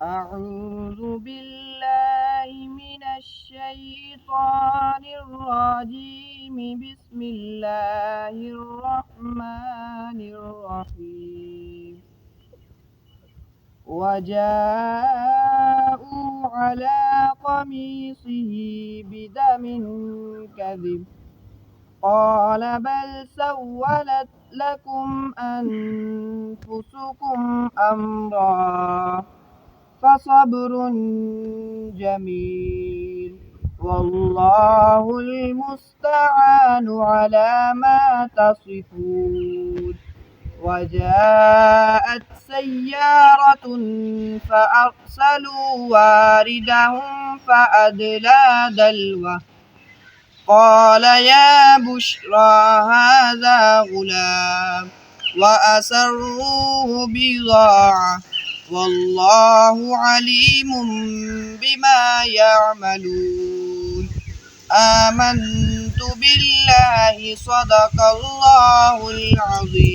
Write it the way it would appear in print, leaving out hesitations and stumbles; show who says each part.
Speaker 1: أعوذ بالله من الشيطان الرجيم. بسم الله الرحمن الرحيم. وجاءوا على قميصه بدم كذب قال بل سولت لكم أنفسكم أمرا فصبر جميل والله المستعان على ما تصفون. وجاءت سيارة فأرسلوا واردهم فأدلى دلوه قال يا بشرى هذا غلام وأسروه بضاعة والله عليم بما يعملون. آمنت بالله صدق الله العظيم.